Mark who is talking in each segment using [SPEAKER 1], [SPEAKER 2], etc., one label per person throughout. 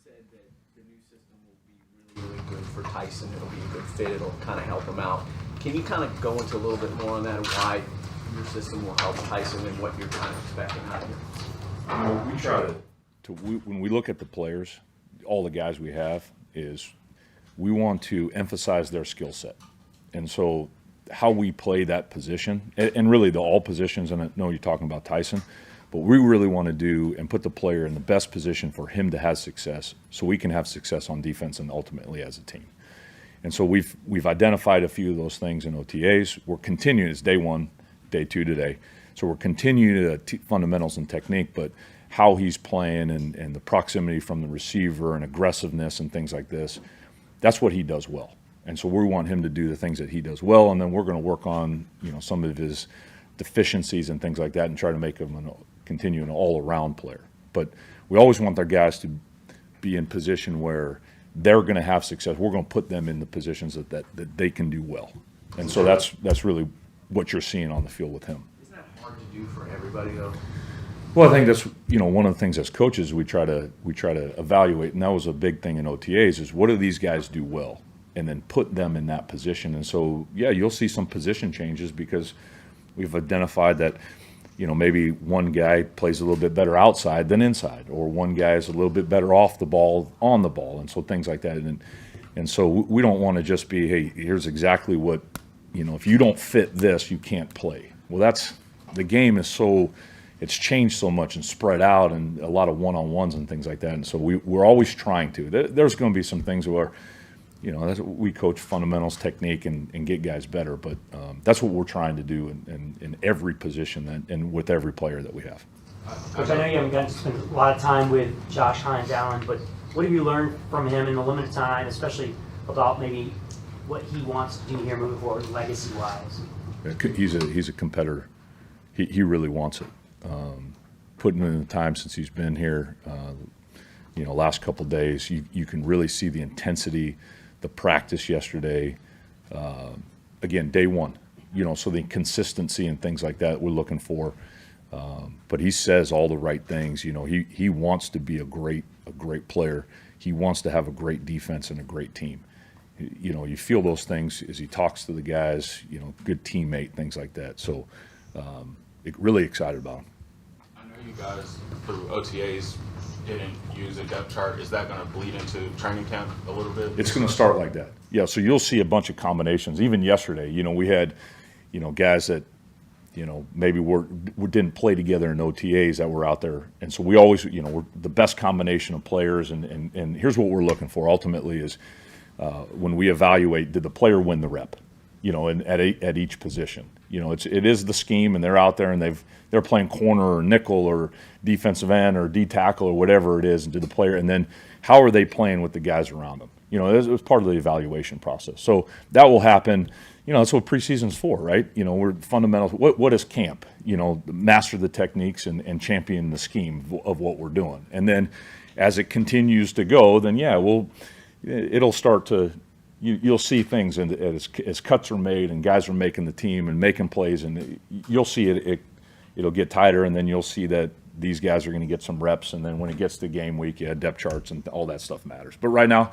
[SPEAKER 1] said that the new system will be really, really good for Tyson. It'll be a good fit. It'll kind of help him out. Can you kind of go into a little bit more on that and why your system will help Tyson and what you're kind of expecting out of him?
[SPEAKER 2] Well, we try when we look at the players, all the guys we have, is we want to emphasize their skill set. And so how we play that position, and really all positions, and I know you're talking about Tyson, but we really want to do and put the player in the best position for him to have success so we can have success on defense and ultimately as a team. And so we've identified a few of those things in OTAs. We're continuing, it's day one, day two today. So we're continuing the fundamentals and technique, but how he's playing and the proximity from the receiver and aggressiveness and things like this, that's what he does well. And so we want him to do the things that he does well, and then we're going to work on some of his deficiencies and things like that and try to make him continue an all-around player. But we always want our guys to be in position where they're going to have success. We're going to put them in the positions that they can do well. And so that's really what you're seeing on the field with him.
[SPEAKER 1] Isn't that hard to do for everybody, though?
[SPEAKER 2] Well, I think that's one of the things as coaches we try to evaluate, and that was a big thing in OTAs, is what do these guys do well, and then put them in that position. And so you'll see some position changes because we've identified that maybe one guy plays a little bit better outside than inside, or one guy is a little bit better off the ball, on the ball, and so things like that. And so we don't want to just be, hey, here's exactly what, if you don't fit this, you can't play. Well, the game is so, it's changed so much and spread out and a lot of one-on-ones and things like that. And so we're always trying to. There's going to be some things where, we coach fundamentals, technique, and get guys better. But that's what we're trying to do in every position and with every player that we have.
[SPEAKER 3] Coach, I know you haven't gotten to spend a lot of time with Josh Hines-Allen, but what have you learned from him in the limited time, especially about maybe what he wants to do here moving forward, legacy-wise?
[SPEAKER 2] He's a competitor. He really wants it. Putting in the time since he's been here, last couple of days, you can really see the intensity, the practice yesterday. Again, day one, so the consistency and things like that we're looking for. But he says all the right things. He wants to be a great player. He wants to have a great defense and a great team. You feel those things as he talks to the guys. Good teammate, things like that. So, really excited about him.
[SPEAKER 4] I know you guys through OTAs didn't use a depth chart. Is that going to bleed into training camp a little bit?
[SPEAKER 2] It's going to start like that. Yeah, so you'll see a bunch of combinations. Even yesterday, we had, guys that, maybe we didn't play together in OTAs that were out there. And so we always, we're the best combination of players. And here's what we're looking for ultimately is when we evaluate, did the player win the rep, at each position? It is the scheme, and they're out there and they're playing corner or nickel or defensive end or D tackle or whatever it is, and to the player, and then how are they playing with the guys around them? It was part of the evaluation process. So that will happen. That's what preseason's for, right? We're fundamentals. What is camp? Master the techniques and champion the scheme of what we're doing. And then as it continues to go, then it'll start to. You'll see things as cuts are made and guys are making the team and making plays, and you'll see it'll get tighter, and then you'll see that these guys are going to get some reps, and then when it gets to game week, depth charts and all that stuff matters. But right now,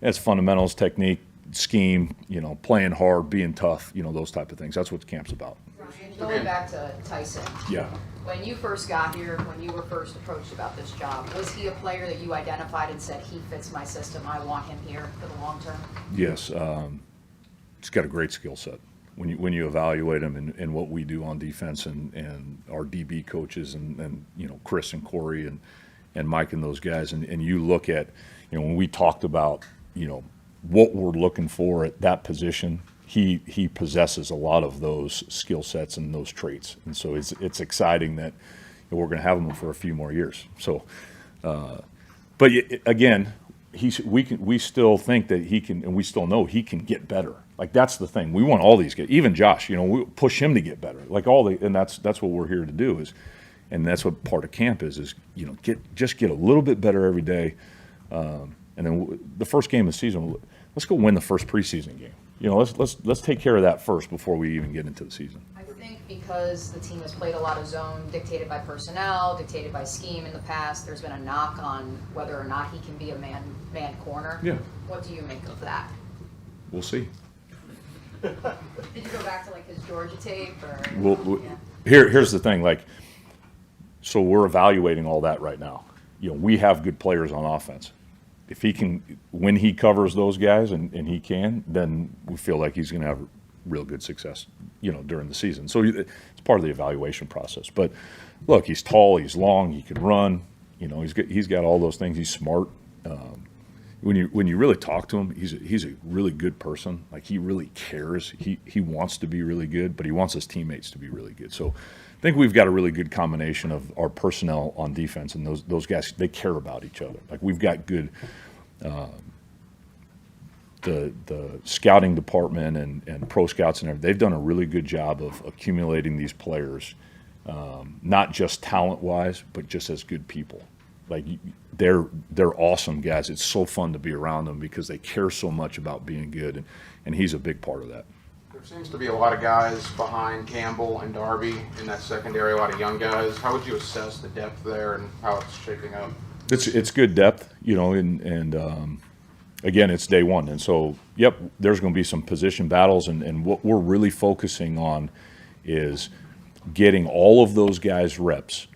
[SPEAKER 2] it's fundamentals, technique, scheme, playing hard, being tough, those type of things. That's what camp's about.
[SPEAKER 5] Going back to Tyson.
[SPEAKER 2] Yeah.
[SPEAKER 5] When you first got here, when you were first approached about this job, was he a player that you identified and said, he fits my system, I want him here for the long term?
[SPEAKER 2] Yes. He's got a great skill set. When you evaluate him and what we do on defense and our DB coaches and Chris and Corey and Mike and those guys, and you look at, when we talked about, what we're looking for at that position, he possesses a lot of those skill sets and those traits, and so it's exciting that we're going to have him for a few more years. So, but again, we still think that he can, and we still know he can get better. Like that's the thing. We want all these guys, even Josh. We push him to get better. Like and that's what we're here to do is, and that's what part of camp is get a little bit better every day, and then the first game of the season. Let's go win the first preseason game. let's take care of that first before we even get into the season.
[SPEAKER 5] I think because the team has played a lot of zone dictated by personnel, dictated by scheme in the past, there's been a knock on whether or not he can be a man corner.
[SPEAKER 2] Yeah.
[SPEAKER 5] What do you make of that?
[SPEAKER 2] We'll see.
[SPEAKER 5] Did you go back to like his Georgia tape or? Yeah.
[SPEAKER 2] Here's the thing, so we're evaluating all that right now. We have good players on offense. If he can, when he covers those guys and he can, then we feel like he's going to have real good success, during the season. So it's part of the evaluation process. But look, he's tall, he's long, he can run. He's got all those things. He's smart. When you really talk to him, he's a really good person. Like, he really cares. He wants to be really good, but he wants his teammates to be really good. So I think we've got a really good combination of our personnel on defense, and those guys, they care about each other. Like, we've got good the scouting department and pro scouts and everything. They've done a really good job of accumulating these players, not just talent-wise, but just as good people. Like, they're awesome guys. It's so fun to be around them because they care so much about being good, and he's a big part of that.
[SPEAKER 6] There seems to be a lot of guys behind Campbell and Darby in that secondary, a lot of young guys. How would you assess the depth there and how it's shaping up?
[SPEAKER 2] It's good depth, and again, it's day one. And so, yep, there's going to be some position battles, and what we're really focusing on is getting all of those guys reps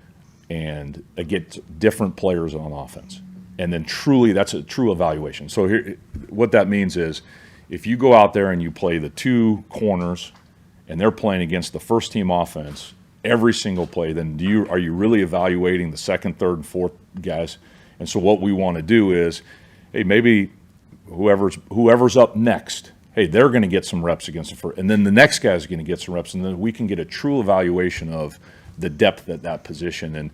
[SPEAKER 2] and get different players on offense. And then truly, that's a true evaluation. So here, what that means is, if you go out there and you play the two corners and they're playing against the first team offense every single play, then are you really evaluating the second, third, and fourth guys? And so what we want to do is, hey, maybe whoever's up next, hey, they're going to get some reps against the first, and then the next guy's going to get some reps, and then we can get a true evaluation of the depth at that position. And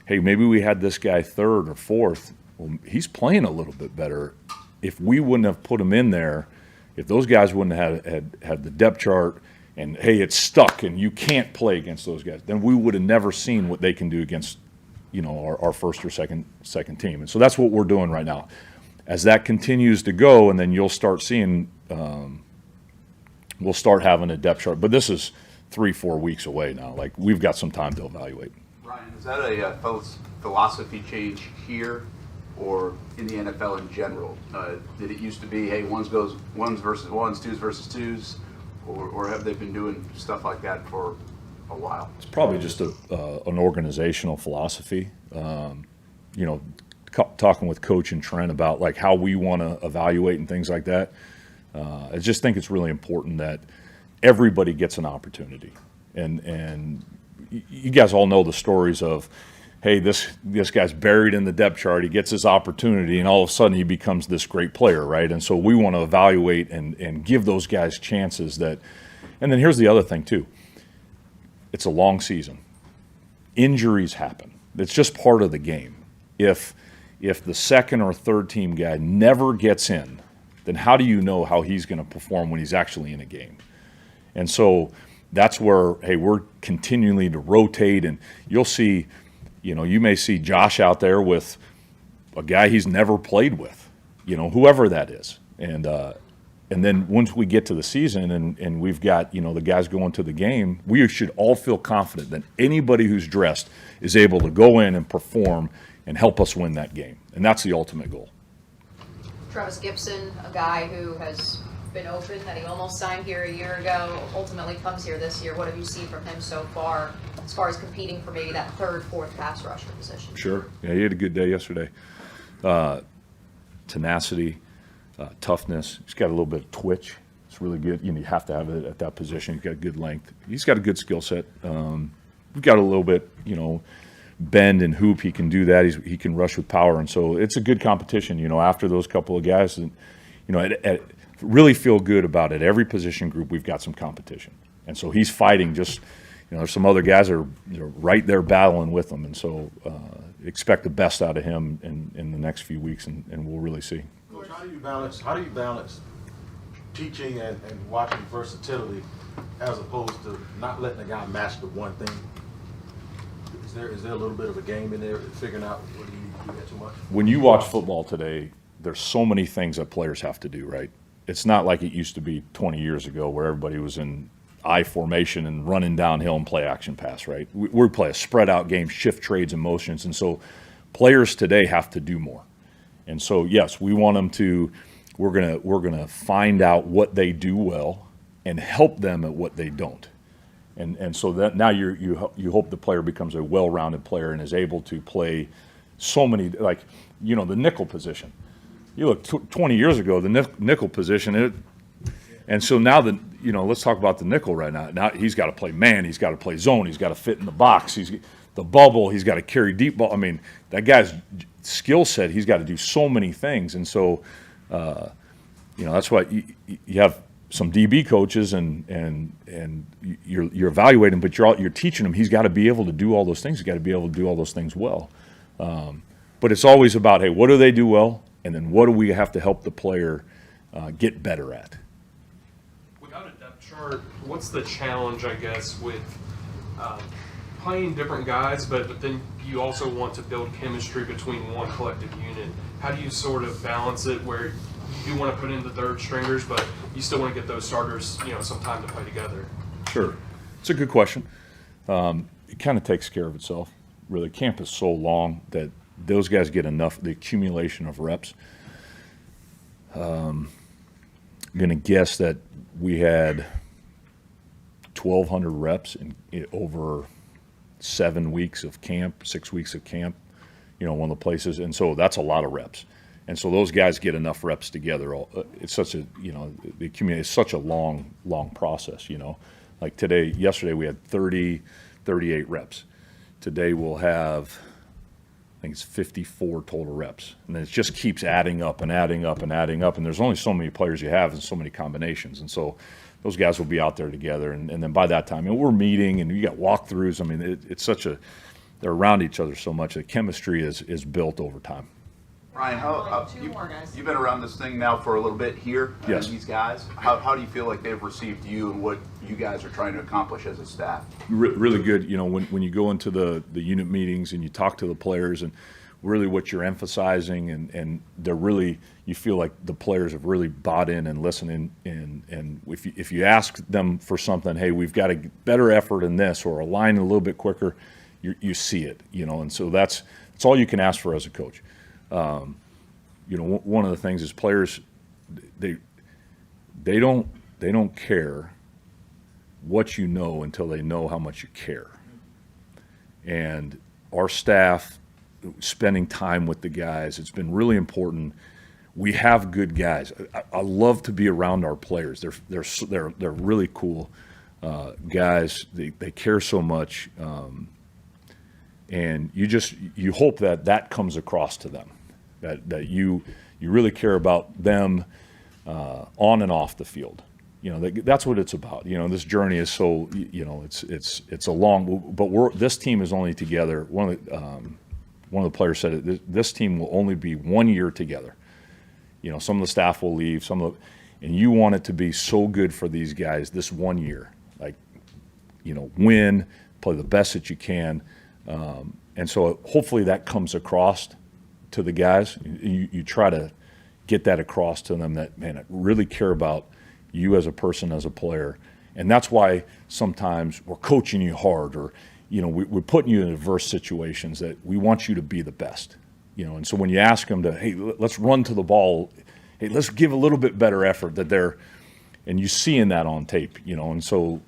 [SPEAKER 2] hey, maybe we had this guy third or fourth. Well, he's playing a little bit better. If we wouldn't have put him in there, if those guys wouldn't have had the depth chart, and hey, it's stuck and you can't play against those guys, then we would have never seen what they can do against, our first or second team. And so that's what we're doing right now. As that continues to go, and then you'll start seeing, we'll start having a depth chart. But this is 3-4 weeks away now. Like, we've got some time to evaluate.
[SPEAKER 7] Ryan, is that a philosophy change here or in the NFL in general? Did it used to be, hey, ones versus ones, twos versus twos, or have they been doing stuff like that for a while?
[SPEAKER 2] It's probably just an organizational philosophy. Talking with Coach and Trent about like how we want to evaluate and things like that. I just think it's really important that everybody gets an opportunity, and you guys all know the stories of, hey, this guy's buried in the depth chart, he gets his opportunity, and all of a sudden he becomes this great player, right? And so we want to evaluate and give those guys chances that. And then here's the other thing too. It's a long season. Injuries happen. It's just part of the game. If the second or third team guy never gets in, then how do you know how he's going to perform when he's actually in a game? And so that's where, hey, we're continually to rotate, and you'll see, you may see Josh out there with a guy he's never played with, whoever that is. And then once we get to the season and we've got, the guys going to the game, we should all feel confident that anybody who's dressed is able to go in and perform and help us win that game. And that's the ultimate goal.
[SPEAKER 5] Travis Gibson, a guy who has been open, that he almost signed here a year ago, ultimately comes here this year. What have you seen from him so far as competing for maybe that third, fourth pass rusher position?
[SPEAKER 2] Sure. Yeah, he had a good day yesterday. Tenacity, toughness. He's got a little bit of twitch. It's really good. You have to have it at that position. He's got good length. He's got a good skill set. We've got a little bit, bend and hoop. He can do that. He can rush with power. And so it's a good competition, after those couple of guys. And, really feel good about it. Every position group, we've got some competition. And so he's fighting just, there's some other guys that are right there battling with him. And so expect the best out of him in the next few weeks, and we'll really see.
[SPEAKER 8] Coach, how do you balance teaching and watching versatility as opposed to not letting a guy master one thing? Is there a little bit of a game in there figuring out whether you do that too much?
[SPEAKER 2] When you watch football today, there's so many things that players have to do, right? it's not like it used to be 20 years ago where everybody was in I formation and running downhill and play action pass, right? We play a spread out game, shift trades and motions. And so players today have to do more. And so, yes, we want them to, we're gonna find out what they do well and help them at what they don't. And so that now you hope the player becomes a well-rounded player and is able to play so many, like, you know, the nickel position. You look 20 years ago, the nickel position, and so now you know, let's talk about the nickel right now. Now he's got to play man, he's got to play zone, he's got to fit in the box, he's the bubble, he's got to carry deep ball. I mean, that guy's skill set, he's got to do so many things, and so you know, that's why you have some DB coaches and you're evaluating, but you're teaching him. He's got to be able to do all those things. He's got to be able to do all those things well. But it's always about, hey, what do they do well, and then what do we have to help the player get better at?
[SPEAKER 9] Without a depth chart, what's the challenge, I guess, with playing different guys, but then you also want to build chemistry between one collective unit? How do you sort of balance it where you want to put in the third stringers, but you still want to get those starters, you know, some time to play together?
[SPEAKER 2] Sure. It's a good question. It kind of takes care of itself. Really, camp is so long that those guys get enough, the accumulation of reps. I'm going to guess that we had 1,200 reps in over 7 weeks of camp, 6 weeks of camp, you know, one of the places. And so that's a lot of reps. And so those guys get enough reps together. It's such a, you know, the accumulate. It's such a long process, you know. Like yesterday we had 38 reps. Today we'll have, I think it's 54 total reps. And then it just keeps adding up and adding up and adding up. And there's only so many players you have and so many combinations. And so those guys will be out there together. And then by that time, and we're meeting and you got walkthroughs. I mean, it's such a, they're around each other so much. The chemistry is built over time.
[SPEAKER 7] Ryan, you've been around this thing now for a little bit here.
[SPEAKER 2] Yes.
[SPEAKER 7] These guys, how do you feel like they've received you and what you guys are trying to accomplish as a staff?
[SPEAKER 2] Really good. You know, when you go into the unit meetings and you talk to the players and really what you're emphasizing and they're really, you feel like the players have really bought in and listening. And if you ask them for something, hey, we've got a better effort in this or a line a little bit quicker, you see it, you know. And so that's all you can ask for as a coach. You know, one of the things is players, they don't care what you know until they know how much you care. And our staff, spending time with the guys, it's been really important. We have good guys. I love to be around our players. They're really cool guys. They care so much, and you hope that comes across to them. That you really care about them on and off the field. You know, that's what it's about. You know, this journey is so, you know, it's a long, but this team is only together. One of the players said it, this team will only be 1 year together. You know, some of the staff will leave, and you want it to be so good for these guys this 1 year. Like, you know, win, play the best that you can. And so hopefully that comes across to the guys. You try to get that across to them that, man, I really care about you as a person, as a player. And that's why sometimes we're coaching you hard or, you know, we're putting you in adverse situations that we want you to be the best. You know, and so when you ask them to, hey, let's run to the ball, hey, let's give a little bit better effort, that they're, and you seeing that on tape, you know. And so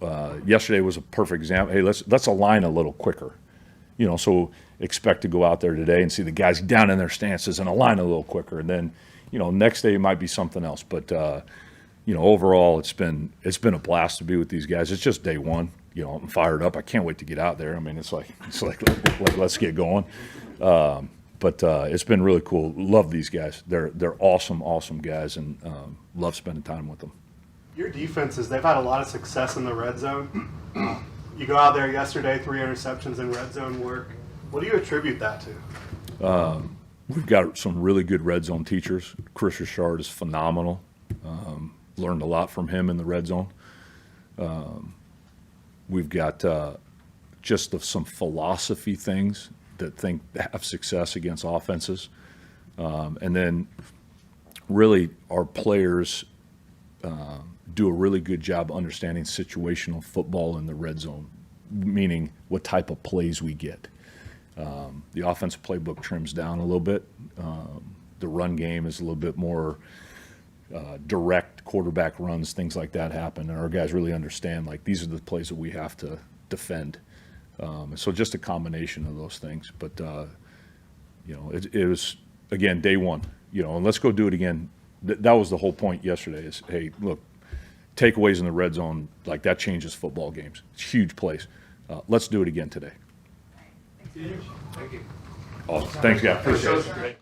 [SPEAKER 2] yesterday was a perfect example. Hey, let's align a little quicker. You know, so expect to go out there today and see the guys down in their stances and align a little quicker. And then, you know, next day it might be something else. But, you know, overall it's been a blast to be with these guys. It's just day one. You know, I'm fired up. I can't wait to get out there. I mean, it's like let's get going. But it's been really cool. Love these guys. They're awesome guys, and love spending time with them.
[SPEAKER 10] Your defenses, they've had a lot of success in the red zone. You go out there yesterday, 3 interceptions in red zone work. What do you attribute that to?
[SPEAKER 2] We've got some really good red zone teachers. Chris Richard is phenomenal. Learned a lot from him in the red zone. We've got just some philosophy things that have success against offenses. And then really our players do a really good job understanding situational football in the red zone, meaning what type of plays we get. The offensive playbook trims down a little bit. The run game is a little bit more direct quarterback runs, things like that happen, and our guys really understand, like, these are the plays that we have to defend. So just a combination of those things. But, it was, again, day one, and let's go do it again. That was the whole point yesterday is, hey, look, takeaways in the red zone, like, that changes football games. It's huge plays. Let's do it again today.
[SPEAKER 9] Thank you.
[SPEAKER 2] Awesome. Thanks, guys. Appreciate it.